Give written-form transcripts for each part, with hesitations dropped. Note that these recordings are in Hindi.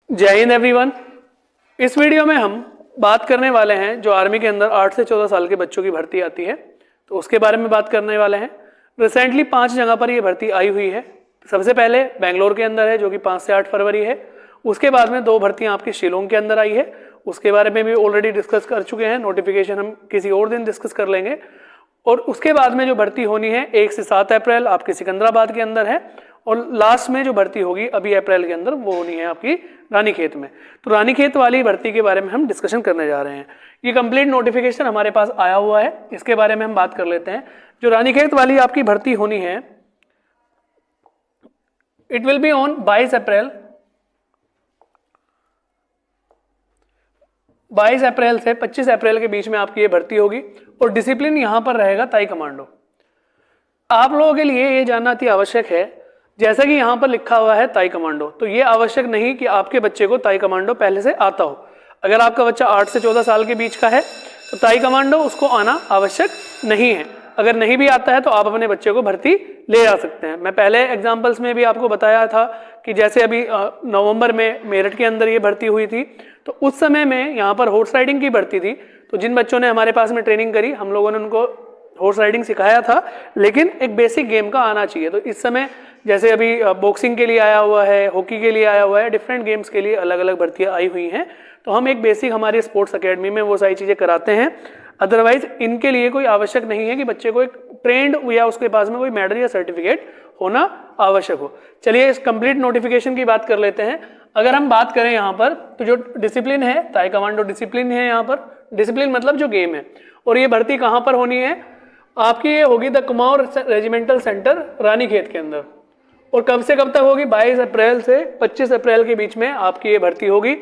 जय हिंद एवरीवन। इस वीडियो में हम बात करने वाले हैं जो आर्मी के अंदर 8 से 14 साल के बच्चों की भर्ती आती है, तो उसके बारे में बात करने वाले हैं। रिसेंटली 5 जगह पर ये भर्ती आई हुई है। सबसे पहले बेंगलोर के अंदर है जो कि 5 से 8 फरवरी है। उसके बाद में 2 भर्तियां आपकी शिलोंग के अंदर आई है, उसके बारे में भी ऑलरेडी डिस्कस कर चुके हैं। नोटिफिकेशन हम किसी और दिन डिस्कस कर लेंगे। और उसके बाद में जो भर्ती होनी है 1 से 7 अप्रैल आपके सिकंदराबाद के अंदर है, और लास्ट में जो भर्ती होगी अभी अप्रैल के अंदर वो होनी है आपकी रानीखेत में। तो रानीखेत वाली भर्ती के बारे में हम डिस्कशन करने जा रहे हैं। ये कंप्लीट नोटिफिकेशन हमारे पास आया हुआ है, इसके बारे में हम बात कर लेते हैं। जो रानीखेत वाली आपकी भर्ती होनी है, इट विल बी ऑन 22 अप्रैल। 22 अप्रैल से 25 अप्रैल के बीच में आपकी ये भर्ती होगी, और डिसिप्लिन यहां पर रहेगा ताई कमांडो। आप लोगों के लिए ये जानना अति आवश्यक है, जैसा कि यहां पर लिखा हुआ है ताई कमांडो, तो ये आवश्यक नहीं कि आपके बच्चे को ताई कमांडो पहले से आता हो। अगर आपका बच्चा 8 से 14 साल के बीच का है तो ताई कमांडो उसको आना आवश्यक नहीं है। अगर नहीं भी आता है तो आप अपने बच्चे को भर्ती ले जा सकते हैं। मैं पहले एग्जाम्पल्स में भी आपको बताया था कि जैसे अभी नवंबर में मेरठ के अंदर ये भर्ती हुई थी, तो उस समय में यहाँ पर हॉर्स राइडिंग की भर्ती थी। तो जिन बच्चों ने हमारे पास में ट्रेनिंग करी, हम लोगों ने उनको हॉर्स राइडिंग सिखाया था, लेकिन एक बेसिक गेम का आना चाहिए। तो इस समय जैसे अभी बॉक्सिंग के लिए आया हुआ है, हॉकी के लिए आया हुआ है, डिफरेंट गेम्स के लिए अलग अलग भर्तियां आई हुई हैं। तो हम एक बेसिक हमारी स्पोर्ट्स एकेडमी में वो सारी चीज़ें कराते हैं। अदरवाइज इनके लिए कोई आवश्यक नहीं है कि बच्चे को एक ट्रेंड या उसके पास में कोई मेडल या सर्टिफिकेट होना आवश्यक हो। चलिए इस कंप्लीट नोटिफिकेशन की बात कर लेते हैं। अगर हम बात करें यहाँ पर, तो जो डिसिप्लिन है ताई कमांडो डिसिप्लिन है, यहाँ पर डिसिप्लिन मतलब जो गेम है। और ये भर्ती कहाँ पर होनी है आपकी, ये होगी the Kumaon regimental centre Ranikhet के अंदर। और कब से कब तक होगी? 22 अप्रैल से 25 अप्रैल के बीच में आपकी ये भर्ती होगी।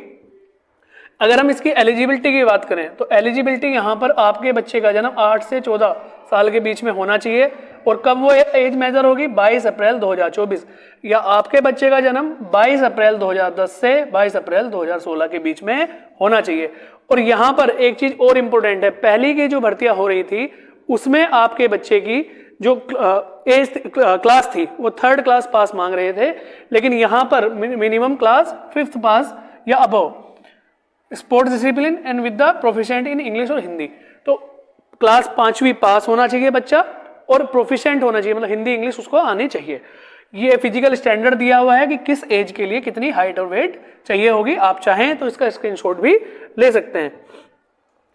अगर हम इसकी एलिजिबिलिटी की बात करें तो एलिजिबिलिटी यहाँ पर आपके बच्चे का जन्म 8 से 14 साल के बीच में होना चाहिए। और कब वो एज मेजर होगी? 22 अप्रैल 2024, या आपके बच्चे का जन्म 22 अप्रैल 2010 से 22 अप्रैल 2016 के बीच में होना चाहिए। और यहाँ पर एक चीज और इम्पोर्टेंट है, पहली की जो भर्तियां हो रही थी उसमें आपके बच्चे की जो एज क्लास थी वो 3rd क्लास पास मांग रहे थे, लेकिन यहां पर मिनिमम क्लास 5th पास या above, sports discipline and with the proficient in English और हिंदी। तो क्लास 5वीं पास होना चाहिए बच्चा, और प्रोफिशिएंट होना चाहिए, मतलब हिंदी इंग्लिश उसको आनी चाहिए। ये फिजिकल स्टैंडर्ड दिया हुआ है कि किस एज के लिए कितनी हाइट और वेट चाहिए होगी। आप चाहें तो इसका स्क्रीनशॉट भी ले सकते हैं।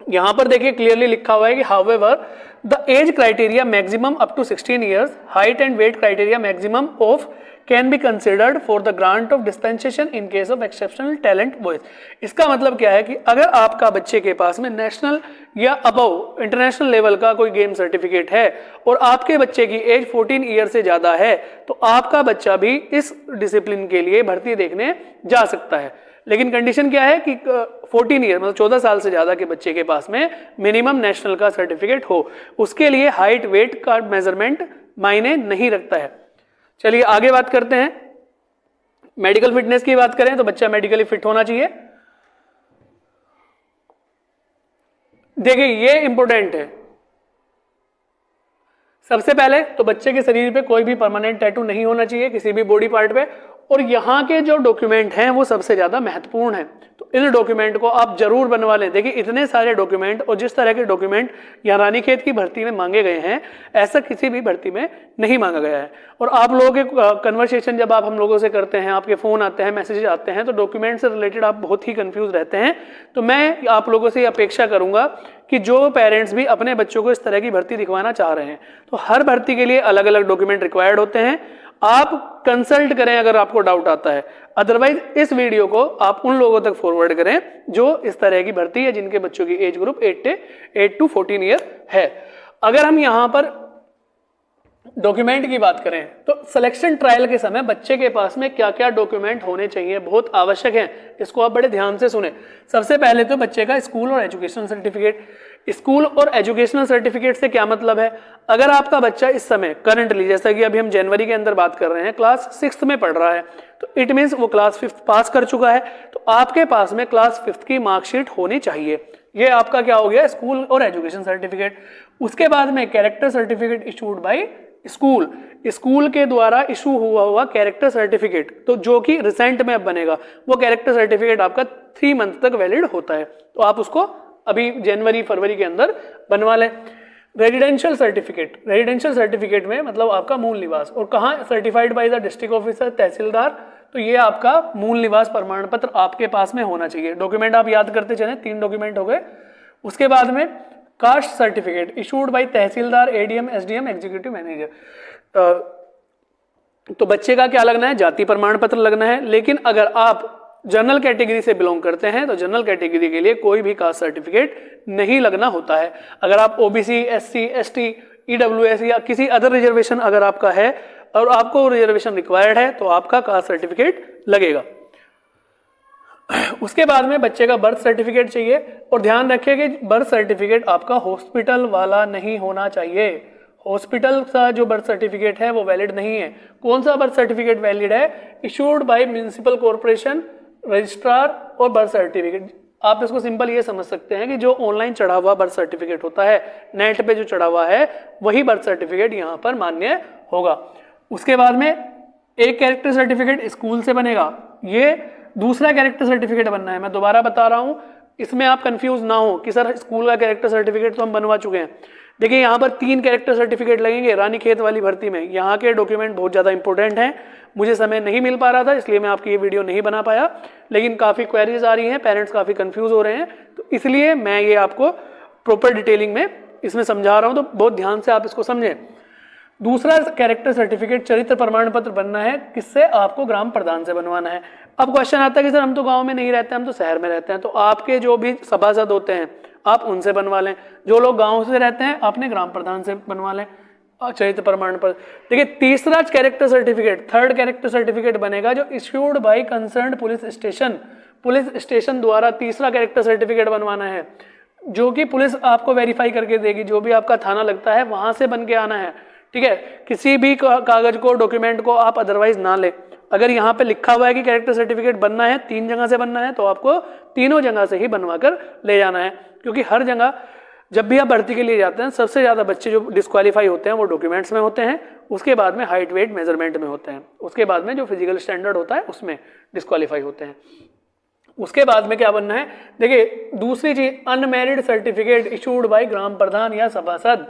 यहां पर देखिए क्लियरली लिखा हुआ है कि however the age criteria maximum up to 16 years, height and weight criteria maximum of can be considered for the grant of dispensation in case of exceptional talent boys. इसका मतलब क्या है कि अगर आपका बच्चे के पास में नेशनल या अबव इंटरनेशनल लेवल का कोई गेम सर्टिफिकेट है और आपके बच्चे की एज 14 ईयर से ज्यादा है, तो आपका बच्चा भी इस डिसिप्लिन के लिए भर्ती देखने जा सकता है। लेकिन कंडीशन क्या है कि 14 ईयर मतलब 14 साल से ज्यादा के बच्चे के पास में मिनिमम नेशनल का सर्टिफिकेट हो। उसके लिए हाइट वेट का मेजरमेंट मायने नहीं रखता है। चलिए आगे बात करते हैं। मेडिकल फिटनेस की बात करें तो बच्चा मेडिकली फिट होना चाहिए। देखिए ये इंपॉर्टेंट है। सबसे पहले तो बच्चे के शरीर पे कोई भी परमानेंट टैटू नहीं होना चाहिए किसी भी बॉडी पार्ट पे, और यहाँ के जो डॉक्यूमेंट हैं वो सबसे ज्यादा महत्वपूर्ण है। तो इन डॉक्यूमेंट को आप जरूर बनवा लें। देखिए इतने सारे डॉक्यूमेंट और जिस तरह के डॉक्यूमेंट यहाँ रानीखेत की भर्ती में मांगे गए हैं, ऐसा किसी भी भर्ती में नहीं मांगा गया है। और आप लोगों के कन्वर्सेशन जब आप हम लोगों से करते हैं, आपके फोन आते हैं, मैसेजेस आते हैं, तो डॉक्यूमेंट से रिलेटेड आप बहुत ही कंफ्यूज रहते हैं। तो मैं आप लोगों से अपेक्षा करूंगा कि जो पेरेंट्स भी अपने बच्चों को इस तरह की भर्ती दिखवाना चाह रहे हैं, तो हर भर्ती के लिए अलग अलग डॉक्यूमेंट रिक्वायर्ड होते हैं। आप कंसल्ट करें अगर आपको डाउट आता है। अदरवाइज इस वीडियो को आप उन लोगों तक फॉरवर्ड करें जो इस तरह की भर्ती है, जिनके बच्चों की एज ग्रुप 8 to 14 ईयर है। अगर हम यहां पर डॉक्यूमेंट की बात करें तो सिलेक्शन ट्रायल के समय बच्चे के पास में क्या क्या डॉक्यूमेंट होने चाहिए बहुत आवश्यक है। इसको आप बड़े ध्यान से सुने। सबसे पहले तो बच्चे का स्कूल और एजुकेशन सर्टिफिकेट, स्कूल और एजुकेशनल सर्टिफिकेट से क्या मतलब है? अगर आपका बच्चा इस समय करंटली, जैसा कि अभी हम जनवरी के अंदर बात कर रहे हैं, क्लास 6th में पढ़ रहा है, तो इट मीन्स वो क्लास 5th पास कर चुका है, तो आपके पास में क्लास 5th की मार्कशीट होनी चाहिए। ये आपका क्या हो गया? स्कूल और एजुकेशन सर्टिफिकेट। उसके बाद में character certificate issued by school, school के द्वारा इशू हुआ कैरेक्टर सर्टिफिकेट, तो जो कि रिसेंट में अब बनेगा, वो कैरेक्टर सर्टिफिकेट आपका 3 मंथ तक वैलिड होता है, तो आप उसको अभी जनवरी फरवरी के अंदर बनवा लें। रेजिडेंशियल सर्टिफिकेट, रेजिडेंशियल सर्टिफिकेट में मतलब आपका मूल निवास, और कहाँ? Certified by the district officer, tehsildar, तो ये आपका मूल निवास प्रमाण पत्र आपके पास में होना चाहिए। डॉक्यूमेंट आप याद करते चलें, 3 डॉक्यूमेंट हो गए। उसके बाद में caste certificate issued by tehsildar, ADM, SDM, executive manager. तो बच्चे का क्या लगना है? जाति प्रमाण पत्र लगना है। लेकिन अगर आप जनरल कैटेगरी से बिलोंग करते हैं तो जनरल कैटेगरी के लिए कोई भी कास्ट सर्टिफिकेट नहीं लगना होता है। अगर आप ओबीसी, एससी, एसटी, ईडब्ल्यूएस या किसी अदर रिजर्वेशन अगर आपका है और आपको रिजर्वेशन रिक्वायर्ड है तो आपका कास्ट सर्टिफिकेट लगेगा। उसके बाद में बच्चे का बर्थ सर्टिफिकेट चाहिए, और ध्यान रखिए कि बर्थ सर्टिफिकेट आपका हॉस्पिटल वाला नहीं होना चाहिए। हॉस्पिटल का जो बर्थ सर्टिफिकेट है वो वैलिड नहीं है। कौन सा बर्थ सर्टिफिकेट वैलिड है? Issued by municipal corporation, registrar और बर्थ सर्टिफिकेट। आप इसको सिंपल ये समझ सकते हैं कि जो ऑनलाइन चढ़ा हुआ बर्थ सर्टिफिकेट होता है, नेट पे जो चढ़ा हुआ है, वही बर्थ सर्टिफिकेट यहाँ पर मान्य होगा। उसके बाद में एक कैरेक्टर सर्टिफिकेट स्कूल से बनेगा, ये दूसरा कैरेक्टर सर्टिफिकेट बनना है। मैं दोबारा बता रहा हूँ, इसमें आप कंफ्यूज ना हो कि सर स्कूल का कैरेक्टर सर्टिफिकेट तो हम बनवा चुके हैं। देखिए यहाँ पर 3 कैरेक्टर सर्टिफिकेट लगेंगे रानीखेत वाली भर्ती में। यहाँ के डॉक्यूमेंट बहुत ज़्यादा इंपॉर्टेंट हैं, मुझे समय नहीं मिल पा रहा था इसलिए मैं आपकी ये वीडियो नहीं बना पाया, लेकिन काफ़ी क्वेरीज आ रही हैं, पेरेंट्स काफ़ी कंफ्यूज हो रहे हैं, तो इसलिए मैं ये आपको प्रॉपर डिटेलिंग में इसमें समझा रहा हूँ, तो बहुत ध्यान से आप इसको समझें। दूसरा कैरेक्टर सर्टिफिकेट चरित्र प्रमाण पत्र बनना है, किससे? आपको ग्राम प्रधान से बनवाना है। अब क्वेश्चन आता है कि सर हम तो गांव में नहीं रहते, हम तो शहर में रहते हैं, तो आपके जो भी सभासद होते हैं आप उनसे बनवा लें। जो लोग गांव से रहते हैं आपने ग्राम प्रधान से बनवा लें चरित्र प्रमाण पत्र। देखिए तीसरा character certificate, third character certificate बनेगा जो issued by concerned police station, police station द्वारा तीसरा कैरेक्टर सर्टिफिकेट बनवाना है, जो कि पुलिस आपको वेरीफाई करके देगी। जो भी आपका थाना लगता है वहां से बन के आना है, ठीक है। किसी भी कागज को, डॉक्यूमेंट को आप अदरवाइज ना ले। अगर यहाँ पे लिखा हुआ है कि कैरेक्टर सर्टिफिकेट बनना है 3 जगह से बनना है, तो आपको तीनों जगह से ही बनवा कर ले जाना है, क्योंकि हर जगह जब भी आप भर्ती के लिए जाते हैं सबसे ज़्यादा बच्चे जो डिस्क्वालीफाई होते हैं वो डॉक्यूमेंट्स में होते हैं, उसके बाद में हाइट वेट मेजरमेंट में होते हैं, उसके बाद में जो फिजिकल स्टैंडर्ड होता है उसमें डिस्क्वालीफाई होते हैं। उसके बाद में क्या बनना है? देखिए दूसरी चीज, अनमैरिड सर्टिफिकेट इशूड बाय ग्राम प्रधान या सभासद।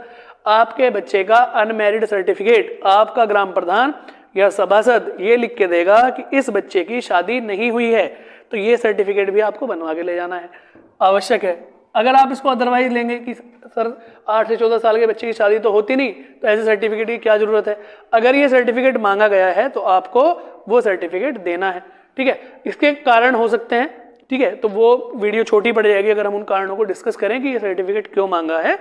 आपके बच्चे का अनमैरिड सर्टिफिकेट आपका ग्राम प्रधान या सभासद ये लिख के देगा कि इस बच्चे की शादी नहीं हुई है, तो ये सर्टिफिकेट भी आपको बनवा के ले जाना है, आवश्यक है। अगर आप इसको अदरवाइज लेंगे कि सर 8 से 14 साल के बच्चे की शादी तो होती नहीं, तो ऐसे सर्टिफिकेट की क्या जरूरत है? अगर ये सर्टिफिकेट मांगा गया है तो आपको वो सर्टिफिकेट देना है, ठीक है। इसके कारण हो सकते हैं, ठीक है, तो वो वीडियो छोटी पड़ जाएगी अगर हम उन कारणों को डिस्कस करें कि ये सर्टिफिकेट क्यों मांगा है।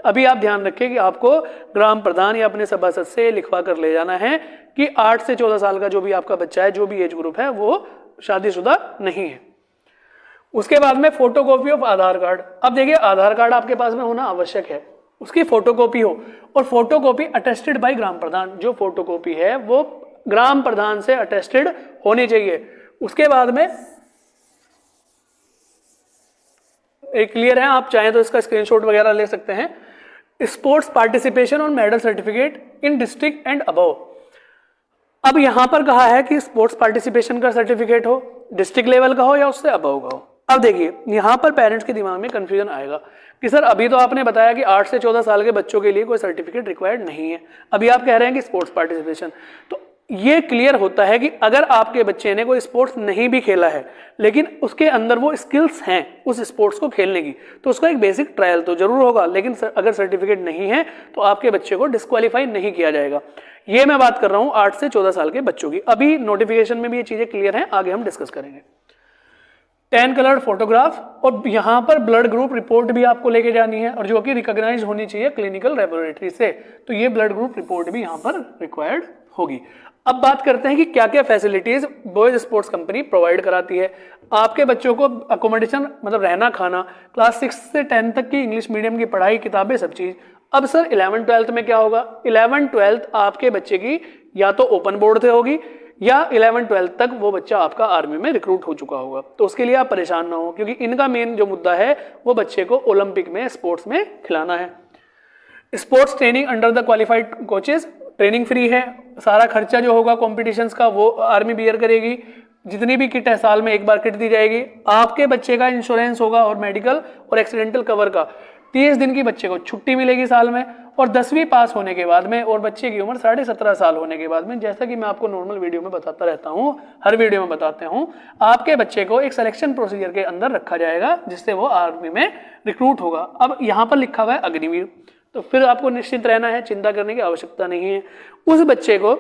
अभी आप ध्यान रखें कि आपको ग्राम प्रधान या अपने सभासद से लिखवा कर ले जाना है कि 8 से 14 साल का जो भी आपका बच्चा है, जो भी एज ग्रुप है, वो शादीशुदा नहीं है। उसके बाद में फोटोकॉपी ऑफ आधार कार्ड। अब देखिए आधार कार्ड आपके पास में होना आवश्यक है, उसकी फोटोकॉपी हो, और फोटोकॉपी अटेस्टेड बाय ग्राम प्रधान। जो फोटोकॉपी है वो ग्राम प्रधान से अटेस्टेड होनी चाहिए। उसके बाद में एक क्लियर है, आप चाहें तो इसका स्क्रीनशॉट वगैरह ले सकते हैं। स्पोर्ट्स पार्टिसिपेशन और medal certificate in district and above. अब यहां पर कहा है कि स्पोर्ट्स पार्टिसिपेशन का सर्टिफिकेट हो, डिस्ट्रिक्ट लेवल का हो या उससे अबव का हो। अब देखिए यहां पर पेरेंट्स के दिमाग में कंफ्यूजन आएगा कि सर अभी तो आपने बताया कि 8 से 14 साल के बच्चों के लिए कोई सर्टिफिकेट रिक्वायर्ड नहीं है, अभी आप कह रहे हैं कि स्पोर्ट्स पार्टिसिपेशन। तो ये क्लियर होता है कि अगर आपके बच्चे ने कोई स्पोर्ट्स नहीं भी खेला है लेकिन उसके अंदर वो स्किल्स हैं उस स्पोर्ट्स को खेलने की, तो उसका एक बेसिक ट्रायल तो जरूर होगा, लेकिन अगर सर्टिफिकेट नहीं है तो आपके बच्चे को डिस्क्वालीफाई नहीं किया जाएगा। ये मैं बात कर रहा हूं 8 से 14 साल के बच्चों की। अभी नोटिफिकेशन में भी ये चीजें क्लियर हैं, आगे हम डिस्कस करेंगे। 10 कलर्ड फोटोग्राफ, और यहाँ पर ब्लड ग्रुप रिपोर्ट भी आपको लेके जानी है, और जो कि रिकॉग्नाइज होनी चाहिए क्लिनिकल लेबोरेटरी से, तो ये ब्लड ग्रुप रिपोर्ट भी यहाँ पर रिक्वायर्ड होगी। अब बात करते हैं कि क्या क्या facilities boys sports company provide कराती है। आपके बच्चों को अकोमोडेशन मतलब रहना खाना, क्लास 6 से 10 तक की इंग्लिश मीडियम की पढ़ाई, किताबें, सब चीज। अब सर 11th-12th में क्या होगा? 11th-12th आपके बच्चे की या तो ओपन बोर्ड से होगी या 11th-12th तक वो बच्चा आपका आर्मी में रिक्रूट हो चुका होगा। तो उसके लिए आप परेशान ना हो, क्योंकि इनका मेन जो मुद्दा है वो बच्चे को ओलंपिक में स्पोर्ट्स में खिलाना है। Sports training under the qualified coaches, training free है। सारा खर्चा जो होगा कॉम्पिटिशन्स का वो आर्मी बियर करेगी। जितनी भी किट है साल में एक बार किट दी जाएगी। आपके बच्चे का इंश्योरेंस होगा और मेडिकल और एक्सीडेंटल कवर का। 30 दिन की बच्चे को छुट्टी मिलेगी साल में, और 10वीं पास होने के बाद में और बच्चे की उम्र 17.5 साल होने के बाद में, जैसा कि मैं आपको नॉर्मल वीडियो में बताता रहता हूँ, हर वीडियो में बताते हूँ, आपके बच्चे को एक सिलेक्शन प्रोसीजर के अंदर रखा जाएगा जिससे वो आर्मी में रिक्रूट होगा। अब यहाँ पर लिखा हुआ है अग्निवीर, तो फिर आपको निश्चिंत रहना है, चिंता करने की आवश्यकता नहीं है। उस बच्चे को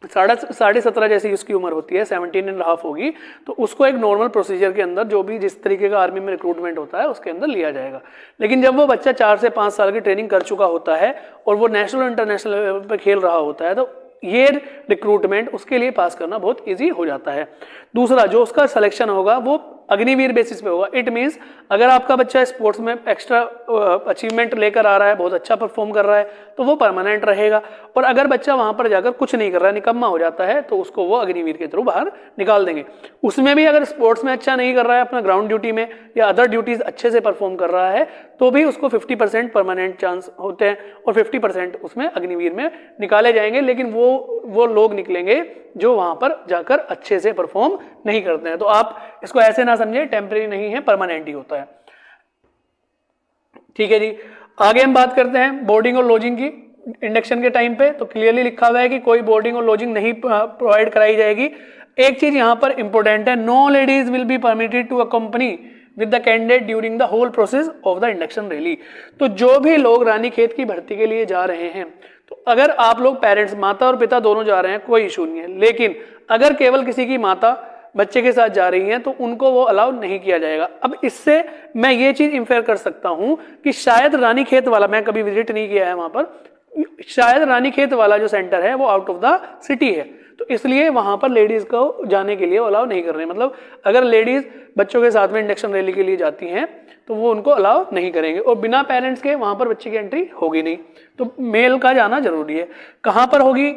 17.5 जैसी उसकी उम्र होती है, 17.5 होगी, तो उसको एक नॉर्मल प्रोसीजर के अंदर जो भी जिस तरीके का आर्मी में रिक्रूटमेंट होता है उसके अंदर लिया जाएगा। लेकिन जब वो बच्चा 4 से 5 साल की ट्रेनिंग कर चुका होता है और वो नेशनल इंटरनेशनल लेवल पर खेल रहा होता है, तो ये रिक्रूटमेंट उसके लिए पास करना बहुत ईजी हो जाता है। दूसरा, जो उसका सिलेक्शन होगा वो अग्निवीर बेसिस पे होगा। इट मीन्स अगर आपका बच्चा स्पोर्ट्स में एक्स्ट्रा अचीवमेंट लेकर आ रहा है, बहुत अच्छा परफॉर्म कर रहा है, तो वो परमानेंट रहेगा। और अगर बच्चा वहां पर जाकर कुछ नहीं कर रहा है, निकम्मा हो जाता है, तो उसको वो अग्निवीर के थ्रू बाहर निकाल देंगे। उसमें भी अगर स्पोर्ट्स में अच्छा नहीं कर रहा है, अपना ग्राउंड ड्यूटी में या अदर ड्यूटीज अच्छे से परफॉर्म कर रहा है, तो भी उसको 50% परमानेंट चांस होते हैं और 50% उसमें अग्निवीर में निकाले जाएंगे। लेकिन वो लोग निकलेंगे जो वहां पर जाकर अच्छे से परफॉर्म नहीं करते हैं। तो आप इसको ऐसे ना समझे, टेम्परेरी नहीं है, परमानेंट ही होता है। ठीक है जी, आगे हम बात करते हैं बोर्डिंग और लॉजिंग की। इंडक्शन के टाइम पे तो क्लियरली लिखा हुआ है कि कोई बोर्डिंग और लॉजिंग नहीं प्रोवाइड कराई जाएगी। एक चीज यहां पर इंपॉर्टेंट है, no ladies will be permitted to accompany with the candidate during the whole process of the induction rally. तो जो भी लोग रानीखेत की भर्ती के लिए जा रहे हैं, तो अगर आप लोग पेरेंट्स, माता और पिता दोनों जा रहे हैं, कोई इशू नहीं है। लेकिन अगर केवल किसी की माता बच्चे के साथ जा रही हैं तो उनको वो अलाउ नहीं किया जाएगा। अब इससे मैं ये चीज इंफेयर कर सकता हूं कि शायद रानीखेत वाला, मैं कभी विजिट नहीं किया है वहां पर, शायद रानीखेत वाला जो सेंटर है वो आउट ऑफ द सिटी है, तो इसलिए वहां पर लेडीज को जाने के लिए अलाउ नहीं कर रहे हैं। मतलब अगर लेडीज बच्चों के साथ में इंडक्शन रैली के लिए जाती हैं तो वो उनको अलाउ नहीं करेंगे, और बिना पेरेंट्स के वहां पर बच्चे की एंट्री होगी नहीं। तो मेल का जाना जरूरी है। कहां पर होगी?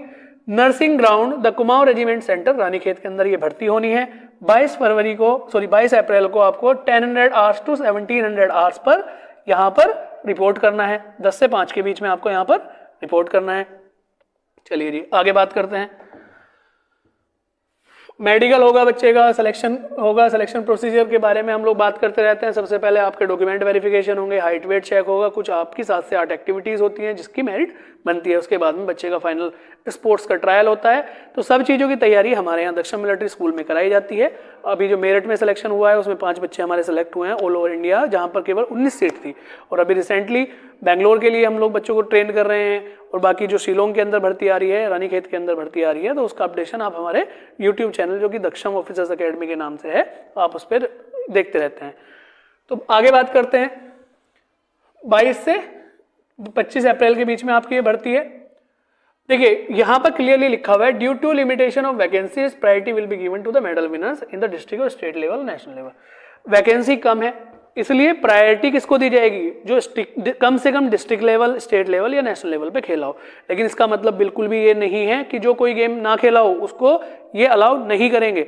Nursing ground the Kumaon regiment centre Ranikhet के अंदर ये भर्ती होनी है। 22 अप्रैल को आपको 1000 आवर्स टू 1700 आवर्स पर यहाँ पर रिपोर्ट करना है। 10 से 5 के बीच में आपको यहाँ पर रिपोर्ट करना है। चलिए जी, आगे बात करते हैं। मेडिकल होगा बच्चे का, सिलेक्शन होगा, सिलेक्शन प्रोसीजर के बारे में हम लोग बात करते रहते हैं। सबसे पहले आपके डॉक्यूमेंट वेरिफिकेशन होंगे, हाइट वेट चेक होगा, कुछ आपकी 7 से 8 एक्टिविटीज होती हैं जिसकी मेरिट बनती है। उसके बाद में बच्चे का फाइनल स्पोर्ट्स का ट्रायल होता है। तो सब चीज़ों की तैयारी हमारे यहाँ दक्षिण मिलिट्री स्कूल में कराई जाती है। अभी जो मेरिट में सिलेक्शन हुआ है उसमें 5 बच्चे हमारे सेलेक्ट हुए हैं ऑल ओवर इंडिया, जहाँ पर केवल 19 सीट थी। और अभी रिसेंटली बैंगलोर के लिए हम लोग बच्चों को ट्रेन कर रहे हैं, और बाकी जो शिलोंग के अंदर भर्ती आ रही है, रानीखेत के अंदर भर्ती आ रही है, तो उसका अपडेशन आप हमारे यूट्यूब चैनल जो कि दक्षम ऑफिसर्स अकेडमी के नाम से है, आप उस पर देखते रहते हैं। तो आगे बात करते हैं। 22 से 25 अप्रैल के बीच में आपकी ये भर्ती है। देखिए यहाँ पर क्लियरली लिखा हुआ है, due to limitation of vacancies priority will be given to the medal winners in the district और state level, national level. Vacancy कम है इसलिए प्रायोरिटी किसको दी जाएगी? जो कम से कम डिस्ट्रिक्ट लेवल, स्टेट लेवल या नेशनल लेवल पे खेला हो। लेकिन इसका मतलब बिल्कुल भी ये नहीं है कि जो कोई गेम ना खेला हो उसको ये अलाउ नहीं करेंगे।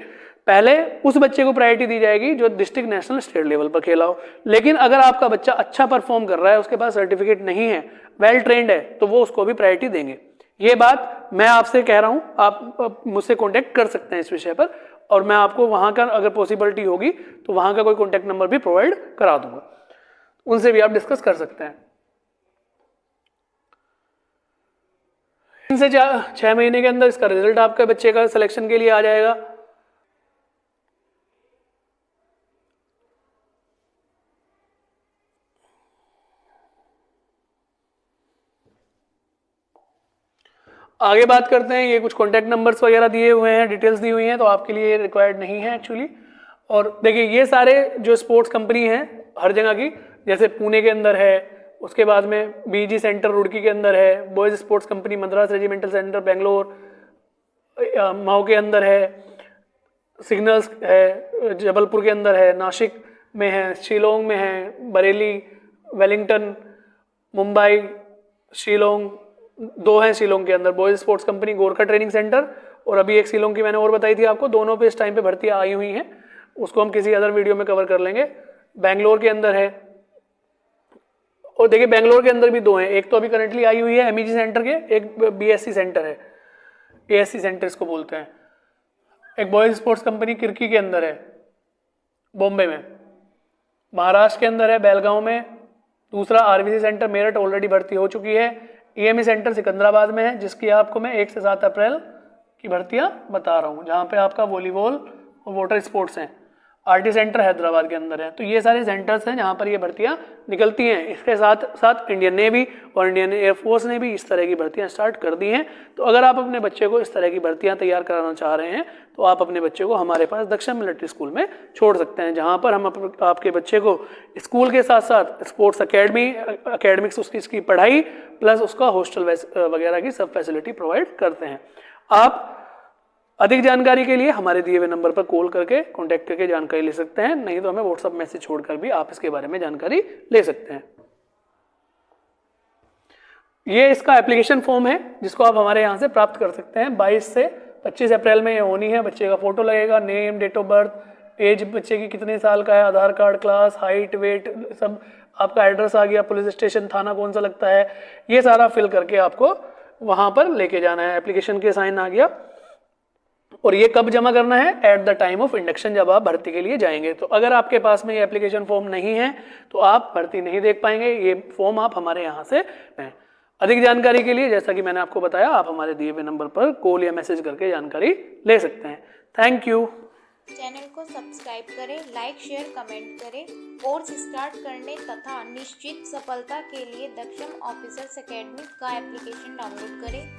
पहले उस बच्चे को प्रायोरिटी दी जाएगी जो डिस्ट्रिक्ट, नेशनल, स्टेट लेवल पर खेला हो। लेकिन अगर आपका बच्चा अच्छा परफॉर्म कर रहा है, उसके पास सर्टिफिकेट नहीं है, वेल ट्रेंड है, तो वो उसको भी प्रायोरिटी देंगे। ये बात मैं आपसे कह रहा हूं, आप मुझसे कॉन्टेक्ट कर सकते हैं इस विषय पर, और मैं आपको वहां का अगर पॉसिबिलिटी होगी तो वहां का कोई कॉन्टेक्ट नंबर भी प्रोवाइड करा दूंगा, उनसे भी आप डिस्कस कर सकते हैं। 3 से 6 महीने के अंदर इसका रिजल्ट आपके बच्चे का सिलेक्शन के लिए आ जाएगा। आगे बात करते हैं। ये कुछ कॉन्टैक्ट नंबर्स वगैरह दिए हुए हैं, डिटेल्स दी हुई हैं, तो आपके लिए रिक्वायर्ड नहीं है एक्चुअली। और देखिए ये सारे जो स्पोर्ट्स कंपनी हैं हर जगह की, जैसे पुणे के अंदर है, उसके बाद में बीजी सेंटर रुड़की के अंदर है, boys sports company Madras regimental centre Bangalore, Mau के अंदर है, सिग्नल्स है, जबलपुर के अंदर है, नासिक में है, शिलोंग में है, बरेली, वेलिंगटन, मुंबई, शिलोंग, 2 हैं शिलोंग के अंदर, boys sports company, Gorkha training centre, और अभी एक शिलोंग की मैंने और बताई थी आपको। दोनों पे इस टाइम पे भर्तियां आई हुई हैं, उसको हम किसी अदर वीडियो में कवर कर लेंगे। बेंगलोर के अंदर है, और देखिए बेंगलोर के अंदर भी 2 हैं, एक तो अभी करंटली आई हुई है MEG सेंटर के, एक BSc सेंटर है, ASC सेंटर इसको बोलते हैं। एक बॉयज स्पोर्ट्स कंपनी किर्की के अंदर है, बॉम्बे में। महाराष्ट्र के अंदर है, बेलगांव में। दूसरा RBC सेंटर मेरठ ऑलरेडी भर्ती हो चुकी है। EME सेंटर सिकंदराबाद में है, जिसकी आपको मैं 1 से 7 अप्रैल की भर्तियां बता रहा हूँ, जहाँ पे आपका वॉलीबॉल और वाटर स्पोर्ट्स हैं। RT सेंटर हैदराबाद के अंदर है। तो ये सारे सेंटर्स हैं जहाँ पर ये भर्तियां निकलती हैं। इसके साथ साथ इंडियन नेवी और इंडियन एयरफोर्स ने भी इस तरह की भर्तियां स्टार्ट कर दी हैं। तो अगर आप अपने बच्चे को इस तरह की भर्तियां तैयार कराना चाह रहे हैं तो आप अपने बच्चे को हमारे पास दक्षिण मिलिट्री स्कूल में छोड़ सकते हैं, जहाँ पर हम आपके बच्चे को स्कूल के साथ साथ स्पोर्ट्स अकेडमिक्स उसकी पढ़ाई प्लस उसका हॉस्टल वगैरह की सब फैसिलिटी प्रोवाइड करते हैं। आप अधिक जानकारी के लिए हमारे दिए हुए नंबर पर कॉल करके कांटेक्ट करके जानकारी ले सकते हैं, नहीं तो हमें व्हाट्सएप मैसेज छोड़कर भी आप इसके बारे में जानकारी ले सकते हैं। ये इसका एप्लीकेशन फॉर्म है जिसको आप हमारे यहाँ से प्राप्त कर सकते हैं। 22 से 25 अप्रैल में ये होनी है। बच्चे का फोटो लगेगा, name, date of birth, age बच्चे की कितने साल का है, Aadhaar card, class, height, weight, सब आपका एड्रेस आ गया, पुलिस स्टेशन, थाना कौन सा लगता है, ये सारा फिल करके आपको वहाँ पर लेके जाना है। एप्लीकेशन के साइन आ गया। और ये कब जमा करना है? At the time of induction, जब आप भर्ती के लिए जाएंगे। तो अगर आपके पास में ये एप्लीकेशन फॉर्म नहीं है तो आप भर्ती नहीं देख पाएंगे। ये फॉर्म आप हमारे यहाँ से लें। अधिक जानकारी के लिए जैसा कि मैंने आपको बताया, आप हमारे दिए हुए नंबर पर कॉल या मैसेज करके जानकारी ले सकते हैं। Thank you. चैनल को सब्सक्राइब करें, लाइक, शेयर, कमेंट करें। कोर्स स्टार्ट करने तथा निश्चित सफलता के लिए दक्षम ऑफिसर्स एकेडमी का एप्लीकेशन डाउनलोड करें।